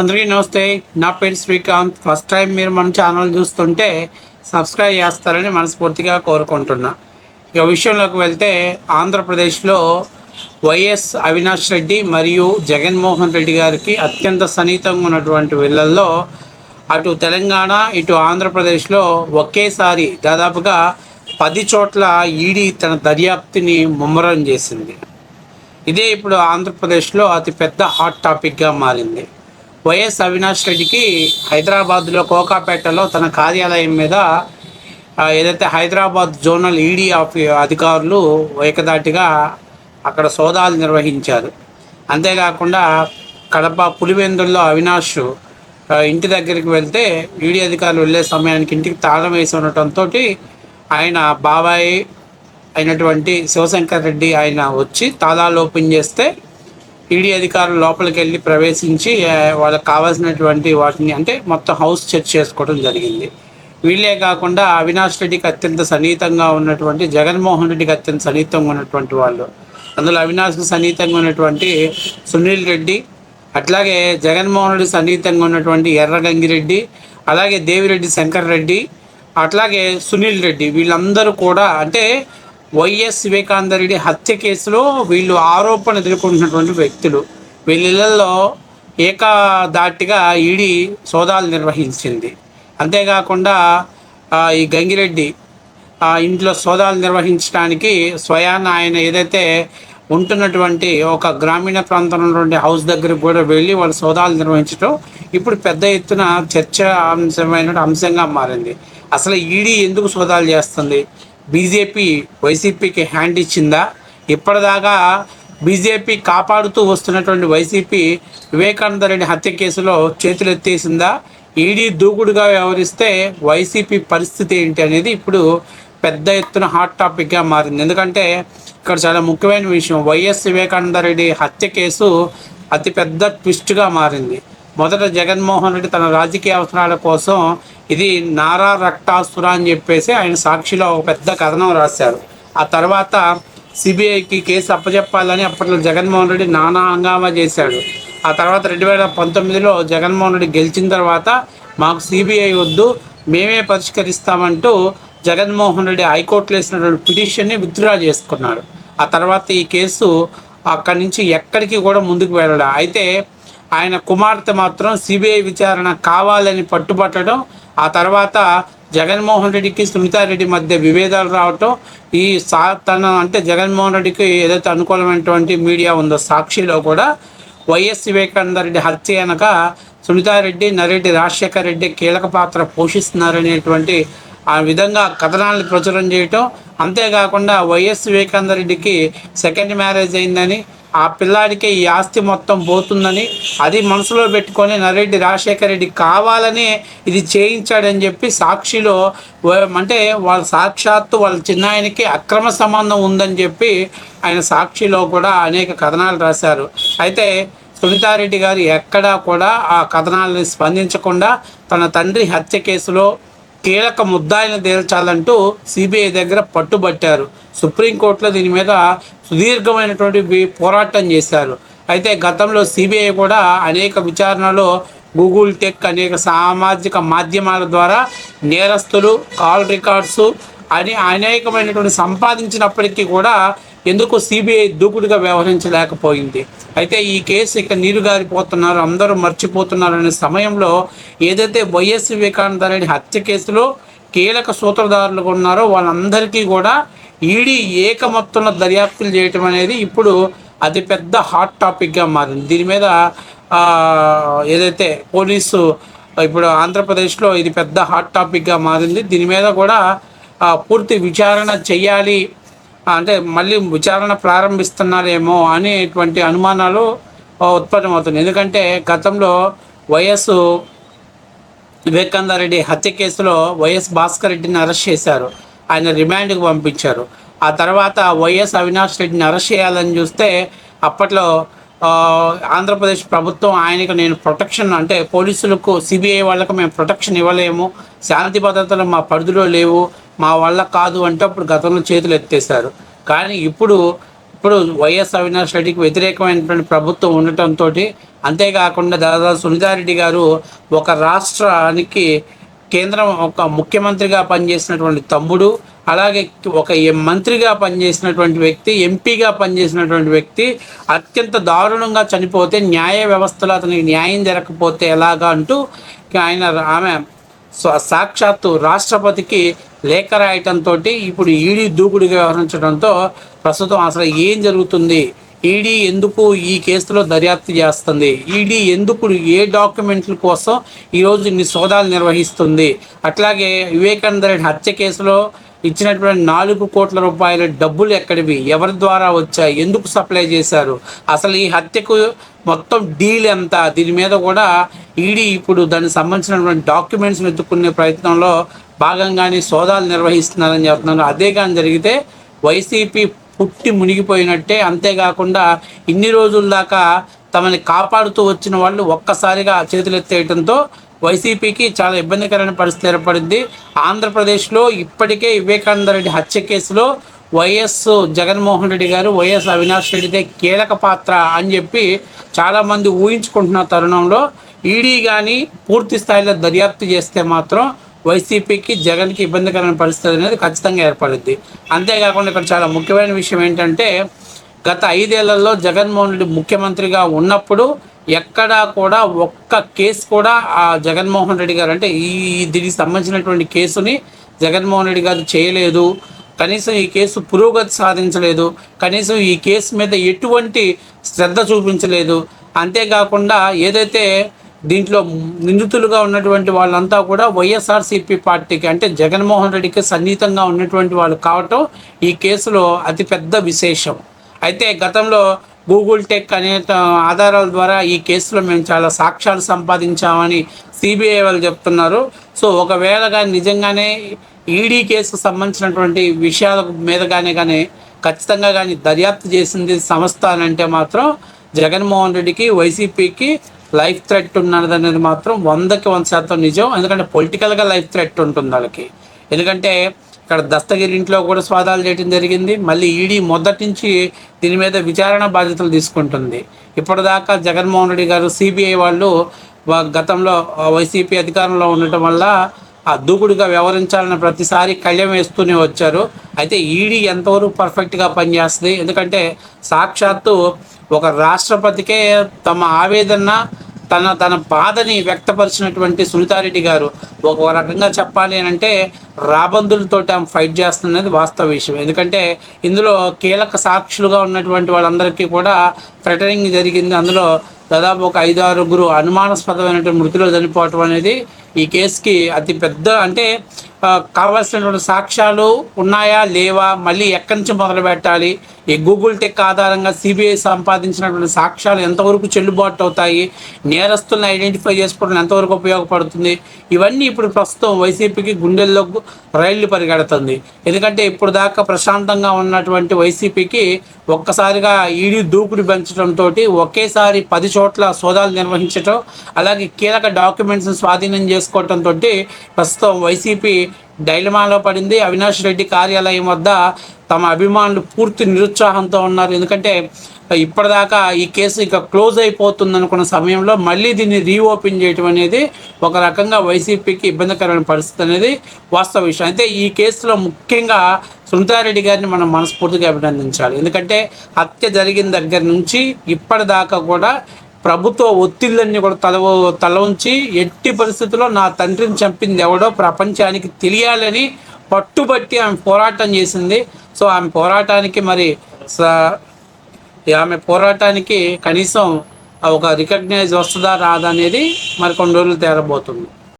అందరికీ నమస్తే. నా పేరు శ్రీకాంత్. ఫస్ట్ టైం మీరు మన ఛానల్ చూస్తుంటే సబ్స్క్రైబ్ చేస్తారని మనస్ఫూర్తిగా కోరుకుంటున్నా. ఇక విషయంలోకి వెళ్తే, ఆంధ్రప్రదేశ్లో వైఎస్ అవినాష్ రెడ్డి మరియు జగన్మోహన్ రెడ్డి గారికి అత్యంత సన్నిహితంగా ఉన్నటువంటి వీళ్ళల్లో అటు తెలంగాణ ఇటు ఆంధ్రప్రదేశ్లో ఒకేసారి దాదాపుగా 10 చోట్ల ఈడీ తన దర్యాప్తుని ముమ్మరం చేసింది. ఇదే ఇప్పుడు ఆంధ్రప్రదేశ్లో అతిపెద్ద హాట్ టాపిక్గా మారింది. వైఎస్ అవినాష్ రెడ్డికి హైదరాబాద్లో కోకాపేటలో తన కార్యాలయం మీద ఏదైతే హైదరాబాద్ జోనల్ ఈడీ అధికారులు ఏకదాటిగా అక్కడ సోదాలు నిర్వహించారు. అంతేకాకుండా కడప పులివెందుల్లో అవినాష్ ఇంటి దగ్గరికి వెళ్తే ఈడీ అధికారులు వెళ్ళే సమయానికి ఇంటికి తాళం వేసి ఉండటంతో ఆయన బాబాయ్ అయినటువంటి శివశంకర్ రెడ్డి ఆయన వచ్చి తాళాలు ఓపెన్ చేస్తే ఈడీ అధికారులు లోపలికి వెళ్ళి ప్రవేశించి వాళ్ళకి కావాల్సినటువంటి వాటిని అంటే మొత్తం హౌస్ చెక్ చేసుకోవడం జరిగింది. వీళ్ళే కాకుండా అవినాష్ రెడ్డికి అత్యంత సన్నిహితంగా ఉన్నటువంటి జగన్మోహన్ రెడ్డికి అత్యంత సన్నిహితంగా ఉన్నటువంటి వాళ్ళు, అందులో అవినాష్కి సన్నిహితంగా ఉన్నటువంటి సునీల్ రెడ్డి, అట్లాగే జగన్మోహన్ రెడ్డి సన్నిహితంగా ఉన్నటువంటి ఎర్రగంగిరెడ్డి, అలాగే దేవిరెడ్డి శంకర్ రెడ్డి, అట్లాగే సునీల్ రెడ్డి, వీళ్ళందరూ కూడా అంటే వైఎస్ వివేకానంద రెడ్డి హత్య కేసులో వీళ్ళు ఆరోపణ ఎదుర్కొంటున్నటువంటి వ్యక్తులు. వీళ్ళల్లో ఏకదాటిగా ఈడీ సోదాలు నిర్వహించింది. అంతేకాకుండా ఈ గంగిరెడ్డి ఇంట్లో సోదాలు నిర్వహించడానికి స్వయాన ఆయన ఏదైతే ఉంటున్నటువంటి ఒక గ్రామీణ ప్రాంతంలో ఉండే హౌస్ దగ్గరికి కూడా వెళ్ళి వాళ్ళు సోదాలు నిర్వహించడం ఇప్పుడు పెద్ద ఎత్తున చర్చాంశమైన అంశంగా మారింది. అసలు ఈడీ ఎందుకు సోదాలు చేస్తుంది? బీజేపీ వైసీపీకి హ్యాండ్ ఇచ్చిందా? ఇప్పటిదాకా బీజేపీ కాపాడుతూ వస్తున్నటువంటి వైసీపీ వివేకానంద రెడ్డి హత్య కేసులో చేతులు ఎత్తేసిందా? ఈడీ దూకుడుగా వ్యవహరిస్తే వైసీపీ పరిస్థితి ఏంటి అనేది ఇప్పుడు పెద్ద ఎత్తున హాట్ టాపిక్గా మారింది. ఎందుకంటే ఇక్కడ చాలా ముఖ్యమైన విషయం, వైఎస్ వివేకానంద రెడ్డి హత్య కేసు అతిపెద్ద ట్విస్ట్గా మారింది. మొదట జగన్మోహన్ రెడ్డి తన రాజకీయ అవసరాల కోసం ఇది నారా రక్తాసుర అని చెప్పేసి ఆయన సాక్షిలో ఒక పెద్ద కథనం రాశారు. ఆ తర్వాత సిబిఐకి కేసు అప్పచెప్పాలని అప్పట్లో జగన్మోహన్ రెడ్డి నానా హంగామా చేశాడు. ఆ తర్వాత 2019లో జగన్మోహన్ రెడ్డి గెలిచిన తర్వాత మాకు సిబిఐ వద్దు, మేమే పరిష్కరిస్తామంటూ జగన్మోహన్ రెడ్డి హైకోర్టులో వేసినటువంటి పిటిషన్ని విత్డ్రా చేసుకున్నాడు. ఆ తర్వాత ఈ కేసు అక్కడి నుంచి ఎక్కడికి కూడా ముందుకు వెళ్ళడం, అయితే ఆయన కుమార్తె మాత్రం సిబిఐ విచారణ కావాలని పట్టుబట్టడం, ఆ తర్వాత జగన్మోహన్ రెడ్డికి సునీతారెడ్డి మధ్య విభేదాలు రావటం, ఈ అంటే జగన్మోహన్ రెడ్డికి ఏదైతే అనుకూలమైనటువంటి మీడియా ఉందో సాక్షిలో కూడా వైఎస్ వివేకానంద రెడ్డి హత్య వెనక సునీతారెడ్డి, నరెడ్డి రాజశేఖర్ రెడ్డి కీలక పాత్ర పోషిస్తున్నారనేటువంటి ఆ విధంగా కథనాలను ప్రచురం చేయటం. అంతేకాకుండా వైఎస్ వివేకానంద రెడ్డికి సెకండ్ మ్యారేజ్ అయిందని, ఆ పిల్లాడికి ఈ ఆస్తి మొత్తం పోతుందని అది మనసులో పెట్టుకొని నరెడ్డి రాజశేఖర రెడ్డి కావాలని ఇది చేయించాడని చెప్పి సాక్షిలో అంటే వాళ్ళ సాక్షాత్తు వాళ్ళ చిన్నాయనకి అక్రమ సంబంధం ఉందని చెప్పి ఆయన సాక్షిలో కూడా అనేక కథనాలు రాశారు. అయితే సునీతారెడ్డి గారు ఎక్కడా కూడా ఆ కథనాలను స్పందించకుండా తన తండ్రి హత్య కేసులో కీలక ముద్దాయిని తేల్చాలంటూ సిబిఐ దగ్గర పట్టుబట్టారు. సుప్రీంకోర్టులో దీని మీద సుదీర్ఘమైనటువంటి పోరాటం చేశారు. అయితే గతంలో సిబిఐ కూడా అనేక విచారణలో గూగుల్ టెక్ అనేక సామాజిక మాధ్యమాల ద్వారా నేరస్తులు కాల్ రికార్డ్స్ అని అనేకమైనటువంటి సంపాదించినప్పటికీ కూడా ఎందుకు సిబిఐ దూకుడుగా వ్యవహరించలేకపోయింది. అయితే ఈ కేసు ఇక నీరుగారిపోతున్నారు, అందరూ మర్చిపోతున్నారు అనే సమయంలో ఏదైతే వైఎస్ వివేకానంద రెడ్డి హత్య కేసులో కీలక సూత్రధారులు ఉన్నారో వాళ్ళందరికీ కూడా ఈడీ ఏకమొత్తంలో దర్యాప్తులు చేయటం అనేది ఇప్పుడు అతిపెద్ద హాట్ టాపిక్గా మారింది. దీని మీద ఏదైతే పోలీసు ఇప్పుడు ఆంధ్రప్రదేశ్లో ఇది పెద్ద హాట్ టాపిక్గా మారింది. దీని మీద కూడా పూర్తి విచారణ చెయ్యాలి, అంటే మళ్ళీ విచారణ ప్రారంభిస్తున్నారేమో అనేటువంటి అనుమానాలు ఉత్పన్నమవుతున్నాయి. ఎందుకంటే గతంలో వైఎస్ వివేకానంద రెడ్డి హత్య కేసులో వైఎస్ భాస్కర్ రెడ్డిని అరెస్ట్ చేశారు, ఆయన రిమాండ్కి పంపించారు. ఆ తర్వాత వైఎస్ అవినాష్ రెడ్డిని అరెస్ట్ చేయాలని చూస్తే అప్పట్లో ఆంధ్రప్రదేశ్ ప్రభుత్వం ఆయనకు నేను ప్రొటెక్షన్ అంటే పోలీసులకు సిబిఐ వాళ్ళకు మేము ప్రొటెక్షన్ ఇవ్వలేము, శాంతి భద్రతలు మా పరిధిలో లేవు, మా వల్ల కాదు అంటే అప్పుడు గతంలో చేతులు ఎత్తేశారు. కానీ ఇప్పుడు ఇప్పుడు వైఎస్ అవినాష్ రెడ్డికి వ్యతిరేకమైనటువంటి ప్రభుత్వం ఉండటంతో, అంతేకాకుండా దాదాపు సునీతారెడ్డి గారు ఒక రాష్ట్రానికి కేంద్రం ఒక ముఖ్యమంత్రిగా పనిచేసినటువంటి తమ్ముడు, అలాగే ఒక మంత్రిగా పనిచేసినటువంటి వ్యక్తి, ఎంపీగా పనిచేసినటువంటి వ్యక్తి అత్యంత దారుణంగా చనిపోతే న్యాయ వ్యవస్థలో అతనికి న్యాయం జరగకపోతే ఎలాగా అంటూ ఆమె సాక్షాత్తు రాష్ట్రపతికి లేఖ రాయటంతో ఇప్పుడు ఈడీ దూకుడుగా వ్యవహరించడంతో ప్రస్తుతం అసలు ఏం జరుగుతుంది, ఈడీ ఎందుకు ఈ కేసులో దర్యాప్తు చేస్తుంది, ఈడీ ఎందుకు ఏ డాక్యుమెంట్ల కోసం ఈరోజు ఇన్ని సోదాలు నిర్వహిస్తుంది, అట్లాగే వివేకానంద రెడ్డి హత్య కేసులో ఇచ్చినటువంటి 4 కోట్ల రూపాయల డబ్బులు ఎక్కడివి, ఎవరి ద్వారా వచ్చాయి, ఎందుకు సప్లై చేశారు, అసలు ఈ హత్యకు మొత్తం డీల్ ఎంత, దీని మీద కూడా ఈడీ ఇప్పుడు దానికి సంబంధించినటువంటి డాక్యుమెంట్స్ వెతుక్కునే ప్రయత్నంలో భాగంగానే సోదాలు నిర్వహిస్తున్నారని చెప్తున్నారు. అదే కానీ జరిగితే వైసీపీ పుట్టి మునిగిపోయినట్టే. అంతేకాకుండా ఇన్ని రోజుల దాకా తమని కాపాడుతూ వచ్చిన వాళ్ళు ఒక్కసారిగా చేతులెత్తేయడంతో వైసీపీకి చాలా ఇబ్బందికరమైన పరిస్థితి ఏర్పడింది. ఆంధ్రప్రదేశ్లో ఇప్పటికే వివేకానంద రెడ్డి హత్య కేసులో వైఎస్ జగన్మోహన్ రెడ్డి గారు వైఎస్ అవినాష్ రెడ్డిదే కీలక పాత్ర అని చెప్పి చాలామంది ఊహించుకుంటున్న తరుణంలో ఈడీ కానీ పూర్తి స్థాయిలో దర్యాప్తు చేస్తే మాత్రం వైసీపీకి జగన్కి ఇబ్బందికరమైన పరిస్థితి అనేది ఖచ్చితంగా ఏర్పడుద్ది. అంతేకాకుండా ఇక్కడ చాలా ముఖ్యమైన విషయం ఏంటంటే, గత 5 ఏళ్లలో జగన్మోహన్ రెడ్డి ముఖ్యమంత్రిగా ఉన్నప్పుడు ఎక్కడా కూడా ఒక్క కేసు కూడా ఆ జగన్మోహన్ రెడ్డి గారు అంటే దీనికి సంబంధించినటువంటి కేసుని జగన్మోహన్ రెడ్డి గారు చేయలేదు. కనీసం ఈ కేసు పురోగతి సాధించలేదు. కనీసం ఈ కేసు మీద ఎటువంటి శ్రద్ధ చూపించలేదు. అంతేకాకుండా ఏదైతే దీంట్లో నిందితులుగా ఉన్నటువంటి వాళ్ళంతా కూడా వైఎస్ఆర్సీపీ పార్టీకి అంటే జగన్మోహన్ రెడ్డికి సన్నిహితంగా ఉన్నటువంటి వాళ్ళు కావటం ఈ కేసులో అతిపెద్ద విశేషం. అయితే గతంలో గూగుల్ టెక్ అనే ఆధారాల ద్వారా ఈ కేసులో మేము చాలా సాక్ష్యాలు సంపాదించామని సిబిఐ వాళ్ళు చెప్తున్నారు. సో ఒకవేళ కానీ నిజంగానే ఈడీ కేసుకు సంబంధించినటువంటి విషయాల మీద కానీ ఖచ్చితంగా కానీ దర్యాప్తు చేసింది సంస్థ అని అంటే మాత్రం జగన్మోహన్ రెడ్డికి వైసీపీకి లైఫ్ థ్రెట్ ఉన్నది అనేది మాత్రం 100కి 100% నిజం. ఎందుకంటే పొలిటికల్గా లైఫ్ థ్రెట్ ఉంటుంది వాళ్ళకి. ఎందుకంటే ఇక్కడ దస్తగిరి ఇంట్లో కూడా స్వాదాలు చేయడం జరిగింది. మళ్ళీ ఈడీ మొదటి నుంచి దీని మీద విచారణ బాధ్యతలు తీసుకుంటుంది. ఇప్పటిదాకా జగన్మోహన్ రెడ్డి గారు సిబిఐ వాళ్ళు గతంలో వైసీపీ అధికారంలో ఉండటం వల్ల ఆ దూకుడుగా వ్యవహరించాలని ప్రతిసారి కళ్యం వేస్తూనే వచ్చారు. అయితే ఈడీ ఎంతవరకు పర్ఫెక్ట్గా పనిచేస్తుంది, ఎందుకంటే సాక్షాత్తు ఒక రాష్ట్రపతికే తమ ఆవేదన తన బాధని వ్యక్తపరిచినటువంటి సునీతారెడ్డి గారు ఒక రకంగా చెప్పాలి అంటే రాబందులతో ఆమె ఫైట్ చేస్తున్నది వాస్తవ విషయం. ఎందుకంటే ఇందులో కీలక సాక్షులుగా ఉన్నటువంటి వాళ్ళందరికీ కూడా థ్రెటనింగ్ జరిగింది. అందులో దాదాపు ఒక 5-6 అనుమానాస్పదమైనటువంటి మృతిలో చనిపోవటం అనేది ఈ కేసుకి అతి పెద్ద అంటే కావాల్సినటువంటి సాక్ష్యాలు ఉన్నాయా లేవా, మళ్ళీ ఎక్కడి నుంచి మొదలు పెట్టాలి, ఈ గూగుల్ టెక్ ఆధారంగా సిబిఐ సంపాదించినటువంటి సాక్ష్యాలు ఎంతవరకు చెల్లుబాటు అవుతాయి, నేరస్తులను ఐడెంటిఫై చేసుకోవడం ఎంతవరకు ఉపయోగపడుతుంది, ఇవన్నీ ఇప్పుడు ప్రస్తుతం వైసీపీకి గుండెల్లో రైళ్లు పరిగెడుతుంది. ఎందుకంటే ఇప్పుడు దాకా ప్రశాంతంగా ఉన్నటువంటి వైసీపీకి ఒక్కసారిగా ఈడీ దూకుడు పెంచడంతో ఒకేసారి 10 చోట్ల సోదాలు నిర్వహించడం, అలాగే కీలక డాక్యుమెంట్స్ని స్వాధీనం చేసుకోవడంతో ప్రస్తుతం వైసీపీ డైలమాలో పడింది. అవినాష్ రెడ్డి కార్యాలయం వద్ద తమ అభిమానులు పూర్తి నిరుత్సాహంతో ఉన్నారు. ఎందుకంటే ఇప్పటిదాకా ఈ కేసు ఇక క్లోజ్ అయిపోతుంది అనుకున్న సమయంలో మళ్ళీ దీన్ని రీఓపెన్ చేయడం అనేది ఒక రకంగా వైసీపీకి ఇబ్బందికరమైన పరిస్థితి అనేది వాస్తవ విషయం. అయితే ఈ కేసులో ముఖ్యంగా సునీతారెడ్డి గారిని మనం మనస్ఫూర్తిగా అభినందించాలి. ఎందుకంటే హత్య జరిగిన దగ్గర నుంచి ఇప్పటిదాకా కూడా ప్రభుత్వ ఒత్తిళ్ళన్నీ కూడా తల ఉంచి ఎట్టి పరిస్థితుల్లో నా తండ్రిని చంపింది ఎవడో ప్రపంచానికి తెలియాలని పట్టుబట్టి ఆమె పోరాటం చేసింది. సో ఆమె పోరాటానికి కనీసం ఒక రికగ్నైజ్ వస్తుందా రాదా అనేది మరి కొన్ని రోజులు తేరబోతుంది.